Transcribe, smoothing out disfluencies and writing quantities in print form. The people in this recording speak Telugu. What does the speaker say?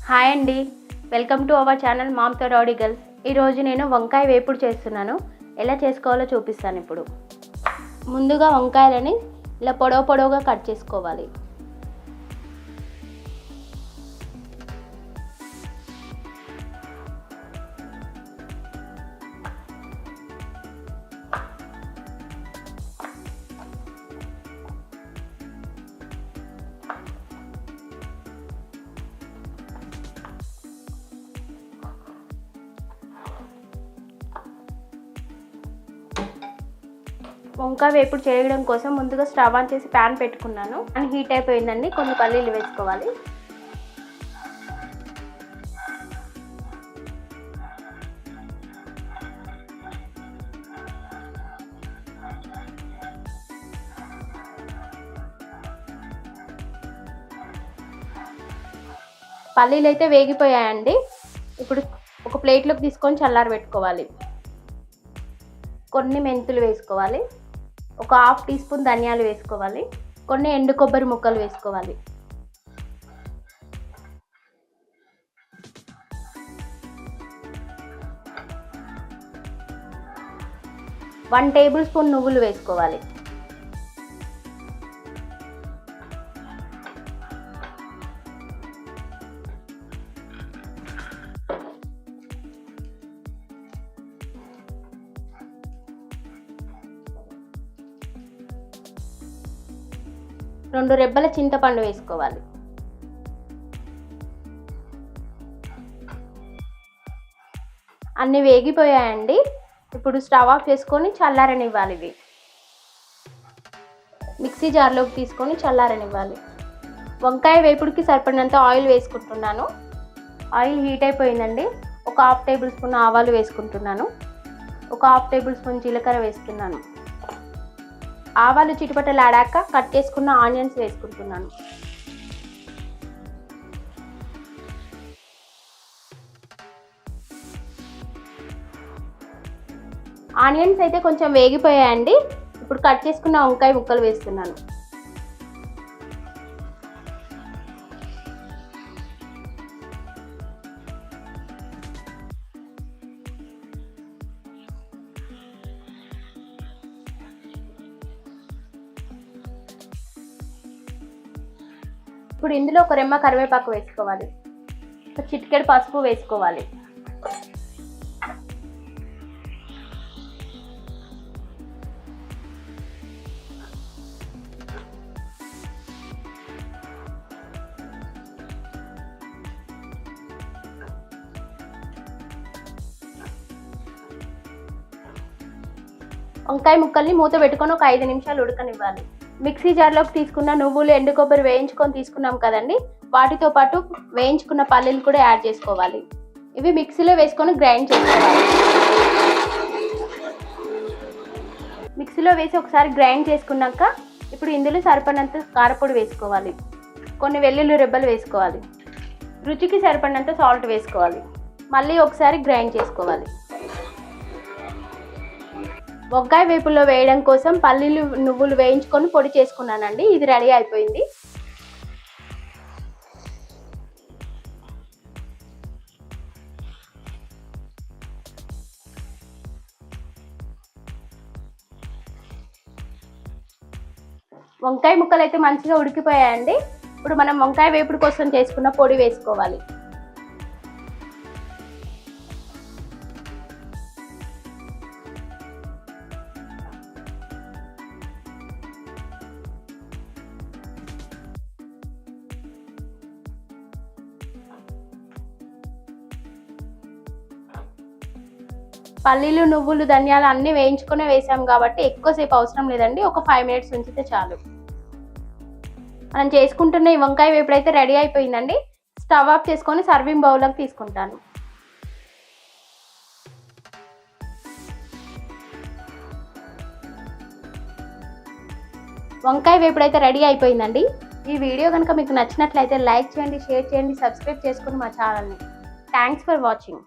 హాయ్ అండి, వెల్కమ్ టు అవర్ ఛానల్ మామ్తో రౌడీ గర్ల్స్. ఈరోజు నేను వంకాయ వేపుడు చేస్తున్నాను. ఎలా చేసుకోవాలో చూపిస్తాను. ఇప్పుడు ముందుగా వంకాయలని ఇలా పొడవుగా కట్ చేసుకోవాలి. వంకాయ వేపుడు చేయడం కోసం ముందుగా స్టవ్ ఆన్ చేసి ప్యాన్ పెట్టుకున్నాను. ప్యాన్ హీట్ అయిపోయిందండి. కొన్ని పల్లీలు వేసుకోవాలి. పల్లీలు అయితే వేగిపోయాయండి. ఇప్పుడు ఒక ప్లేట్లోకి తీసుకొని చల్లారి పెట్టుకోవాలి. కొన్ని మెంతులు వేసుకోవాలి. ఒక హాఫ్ టీ స్పూన్ ధనియాలు వేసుకోవాలి. కొన్ని ఎండు కొబ్బరి ముక్కలు వేసుకోవాలి. వన్ టేబుల్ స్పూన్ నువ్వులు వేసుకోవాలి. రెండు రెబ్బల చింతపండు వేసుకోవాలి. అన్నీ వేగిపోయాయండి. ఇప్పుడు స్టవ్ ఆఫ్ చేసుకొని చల్లారనివ్వాలి. ఇవి మిక్సీ జార్లోకి తీసుకొని చల్లారనివ్వాలి. వంకాయ వేపుడికి సరిపడినంత ఆయిల్ వేసుకుంటున్నాను. ఆయిల్ హీట్ అయిపోయిందండి. ఒక హాఫ్ టేబుల్ స్పూన్ ఆవాలు వేసుకుంటున్నాను. ఒక హాఫ్ టేబుల్ స్పూన్ జీలకర్ర వేస్తున్నాను. ఆవాలు చిటపటలాడాక కట్ చేసుకున్న ఆనియన్స్ వేసుకుంటున్నాను. ఆనియన్స్ అయితే కొంచెం వేగిపోయాయండి. ఇప్పుడు కట్ చేసుకున్న వంకాయ ముక్కలు వేస్తున్నాను. ఇప్పుడు ఇందులో ఒక రెమ్మ కరివేపాకు వేసుకోవాలి. ఒక చిటికెడు పసుపు వేసుకోవాలి. వంకాయ ముక్కల్ని మూత పెట్టుకొని ఒక 5 నిమిషాలు ఉడకనివ్వాలి. మిక్సీ జార్లోకి తీసుకున్న నువ్వులు, ఎండు కొబ్బరి వేయించుకొని తీసుకున్నాం కదండి, వాటితో పాటు వేయించుకున్న పల్లీలు కూడా యాడ్ చేసుకోవాలి. ఇవి మిక్సీలో వేసుకొని గ్రైండ్ చేసుకోవాలి. మిక్సీలో వేసి ఒకసారి గ్రైండ్ చేసుకున్నాక ఇప్పుడు ఇందులో సరిపడినంత కారపొడి వేసుకోవాలి. కొన్ని వెల్లుల్లి రెబ్బలు వేసుకోవాలి. రుచికి సరిపడినంత సాల్ట్ వేసుకోవాలి. మళ్ళీ ఒకసారి గ్రైండ్ చేసుకోవాలి. వంకాయ వేపుల్లో వేయడం కోసం పల్లీలు, నువ్వులు వేయించుకొని పొడి చేసుకున్నానండి. ఇది రెడీ అయిపోయింది. వంకాయ ముక్కలు అయితే మంచిగా ఉడికిపోయాయండి. ఇప్పుడు మనం వంకాయ వేపుడు కోసం చేసుకున్న పొడి వేసుకోవాలి. పల్లీలు, నువ్వులు, ధనియాలు అన్నీ వేయించుకునే వేసాం కాబట్టి ఎక్కువసేపు అవసరం లేదండి. ఒక 5 మినిట్స్ ఉంచితే చాలు. మనం చేసుకుంటున్న ఈ వంకాయ వేపుడు అయితే రెడీ అయిపోయిందండి. స్టవ్ ఆఫ్ చేసుకొని సర్వింగ్ బౌల్లోకి తీసుకుంటాను. వంకాయ వేపుడు అయితే రెడీ అయిపోయిందండి. ఈ వీడియో కనుక మీకు నచ్చినట్లయితే లైక్ చేయండి, షేర్ చేయండి, సబ్స్క్రైబ్ చేసుకుని మా ఛానల్ని. Thanks for watching.